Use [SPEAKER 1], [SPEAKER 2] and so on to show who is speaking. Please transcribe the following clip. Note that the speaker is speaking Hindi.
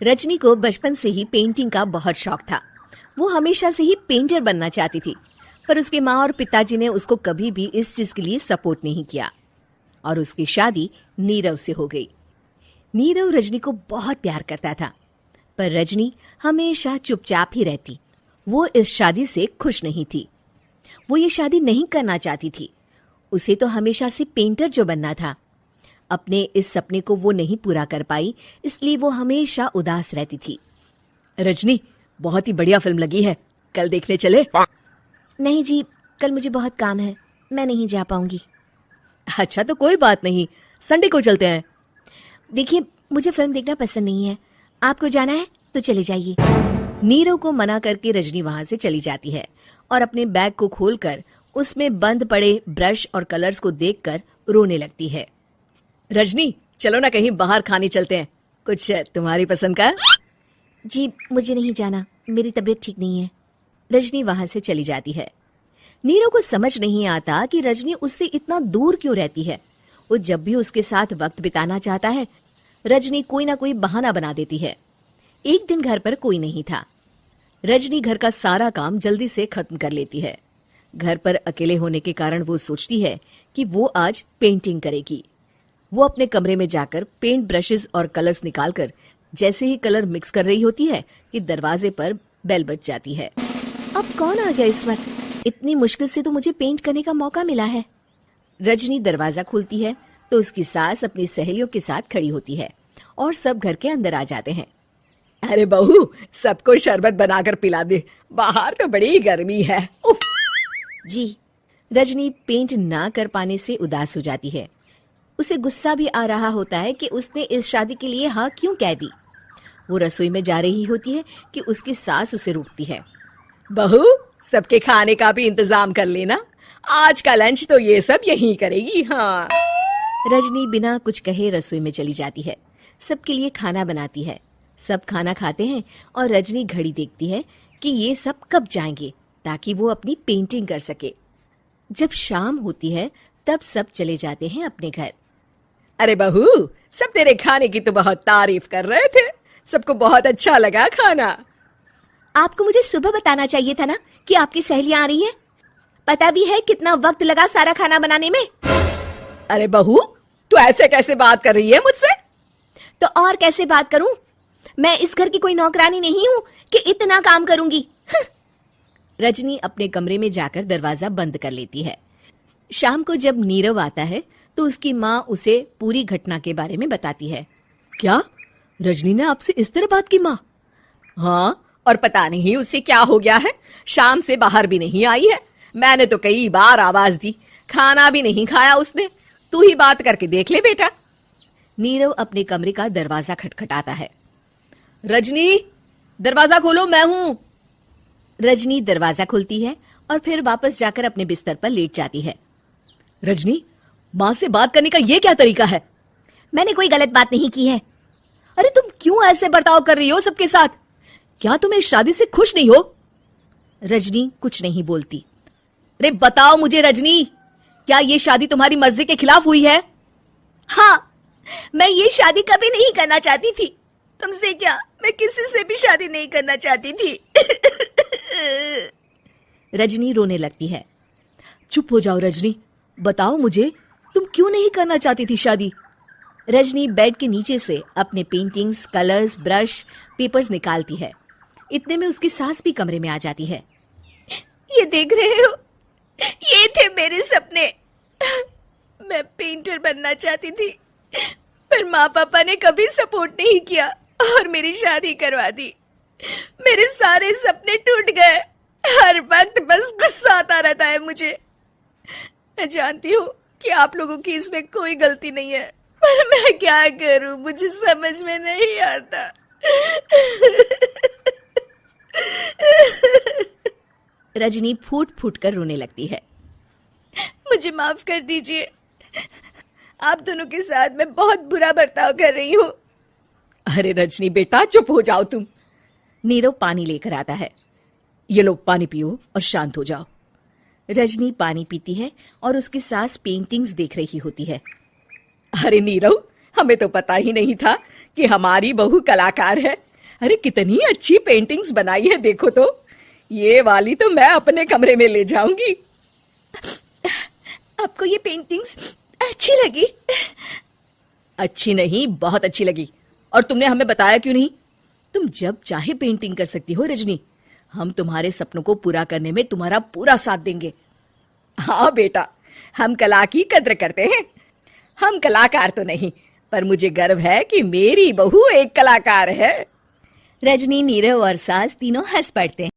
[SPEAKER 1] रजनी को बचपन से ही पेंटिंग का बहुत शौक था। वो हमेशा से ही पेंटर बनना चाहती थी, पर उसके माँ और पिताजी ने उसको कभी भी इस चीज के लिए सपोर्ट नहीं किया और उसकी शादी नीरव से हो गई। नीरव रजनी को बहुत प्यार करता था, पर रजनी हमेशा चुपचाप ही रहती। वो इस शादी से खुश नहीं थी। वो ये शादी नहीं करना चाहती थी। उसे तो हमेशा से पेंटर जो बनना था। अपने इस सपने को वो नहीं पूरा कर पाई, इसलिए वो हमेशा उदास रहती थी। रजनी, बहुत ही बढ़िया फिल्म लगी है, कल देखने चले? नहीं जी, कल मुझे बहुत काम है, मैं नहीं जा पाऊंगी। अच्छा तो कोई बात नहीं, संडे को चलते हैं। देखिए, मुझे फिल्म देखना पसंद नहीं है, आपको जाना है तो चले जाइए। नीरव को मना करके रजनी वहां से चली जाती है और अपने बैग को खोलकर उसमें बंद पड़े ब्रश और कलर्स को देखकर रोने लगती है। रजनी, चलो ना कहीं बाहर खाने चलते हैं, कुछ तुम्हारी पसंद का। जी मुझे नहीं जाना, मेरी तबीयत ठीक नहीं है। रजनी वहां से चली जाती है। नीरव को समझ नहीं आता कि रजनी उससे इतना दूर क्यों रहती है। वो जब भी उसके साथ वक्त बिताना चाहता है, रजनी कोई ना कोई बहाना बना देती है। एक दिन घर पर कोई नहीं था। रजनी घर का सारा काम जल्दी से खत्म कर लेती है। घर पर अकेले होने के कारण वो सोचती है कि वो आज पेंटिंग करेगी। वो अपने कमरे में जाकर पेंट ब्रशेस और कलर्स निकालकर जैसे ही कलर मिक्स कर रही होती है कि दरवाजे पर बेल बज जाती है। अब कौन आ गया इस वक्त? इतनी मुश्किल से तो मुझे पेंट करने का मौका मिला है। रजनी दरवाजा खोलती है तो उसकी सास अपनी सहेलियों के साथ खड़ी होती है और सब घर के अंदर आ जाते हैं। अरे बहू, सबको शरबत बनाकर पिला दे, बाहर तो बड़ी गर्मी है। उफ। जी। रजनी पेंट ना कर पाने से उदास हो जाती है। उसे गुस्सा भी आ रहा होता है कि उसने इस शादी के लिए हाँ क्यों कह दी। वो रसोई में जा रही होती है कि उसकी सास उसे रोकती है। बहू, सबके खाने का भी इंतजाम कर लेना, आज का लंच तो ये सब यहीं करेगी। हाँ। रजनी बिना कुछ कहे रसोई में चली जाती है। सबके लिए खाना बनाती है। सब खाना खाते हैं और रजनी घड़ी देखती है कि ये सब कब जाएंगे ताकि वो अपनी पेंटिंग कर सके। जब शाम होती है तब सब चले जाते हैं अपने घर। अरे बहू, सब तेरे खाने की तो बहुत तारीफ कर रहे थे, सबको बहुत अच्छा लगा खाना। आपको मुझे सुबह बताना चाहिए था ना कि आपकी सहेलियां आ रही हैं। पता भी है कितना वक्त लगा सारा खाना बनाने में। अरे बहू, तू ऐसे कैसे बात कर रही है मुझसे? तो और कैसे बात करूं? मैं इस घर की कोई नौकरानी नहीं हूं कि इतना काम करूंगी। रजनी अपने कमरे में जाकर दरवाजा बंद कर लेती है। शाम को जब नीरव आता है तो उसकी माँ उसे पूरी घटना के बारे में बताती है। क्या रजनी ने आपसे इस तरह बात की माँ? हाँ, और पता नहीं उससे क्या हो गया है, शाम से बाहर भी नहीं आई है। मैंने तो कई बार आवाज दी, खाना भी नहीं खाया उसने। तू ही बात करके देख ले बेटा। नीरव अपने कमरे का दरवाजा खटखटाता है। रजनी, दरवाजा खोलो, मैं हूं। रजनी दरवाजा खोलती है और फिर वापस जाकर अपने बिस्तर पर लेट जाती है। रजनी, माँ से बात करने का ये क्या तरीका है? मैंने कोई गलत बात नहीं की है। अरे तुम क्यों ऐसे बर्ताव कर रही हो सबके साथ? क्या तुम इस शादी से खुश नहीं हो? रजनी कुछ नहीं बोलती। अरे बताओ मुझे रजनी, क्या ये शादी तुम्हारी मर्जी के खिलाफ हुई है? हाँ, मैं ये शादी कभी नहीं करना चाहती थी। तुमसे क्या, मैं किसी से भी शादी नहीं करना चाहती थी। रजनी रोने लगती है। चुप हो जाओ रजनी, बताओ मुझे, तुम क्यों नहीं करना चाहती थी शादी? रजनी बेड के नीचे से अपने पेंटिंग्स, कलर्स, ब्रश, पेपर्स निकालती है। इतने में उसकी सास भी कमरे में आ जाती है। ये देख रहे हो, ये थे मेरे सपने। मैं पेंटर बनना चाहती थी, पर माँ पापा ने कभी सपोर्ट नहीं किया और मेरी शादी करवा दी। मेरे सारे सपने टूट गए। हर वक्त बस गुस्सा आता रहता है मुझे। मैं जानती हूँ कि आप लोगों की इसमें कोई गलती नहीं है, पर मैं क्या करूं, मुझे समझ में नहीं आता। रजनी फूट फूट कर रोने लगती है। मुझे माफ कर दीजिए, आप दोनों के साथ मैं बहुत बुरा बर्ताव कर रही हूँ। अरे रजनी बेटा, चुप हो जाओ तुम। नीरव पानी लेकर आता है। ये लो पानी पियो और शांत हो जाओ। रजनी पानी पीती है और उसकी सास पेंटिंग्स देख रही होती है। अरे नीरव, हमें तो पता ही नहीं था कि हमारी बहू कलाकार है। अरे कितनी अच्छी पेंटिंग्स बनाई है, देखो तो। ये वाली तो मैं अपने कमरे में ले जाऊंगी। आपको ये पेंटिंग्स अच्छी लगी? अच्छी नहीं, बहुत अच्छी लगी। और तुमने हमें बताया क्यों नहीं? तुम जब चाहे पेंटिंग कर सकती हो रजनी। हम तुम्हारे सपनों को पूरा करने में तुम्हारा पूरा साथ देंगे। हाँ बेटा, हम कला की कद्र करते हैं। हम कलाकार तो नहीं, पर मुझे गर्व है कि मेरी बहू एक कलाकार है। रजनी, नीरव और सास तीनों हंस पड़ते हैं।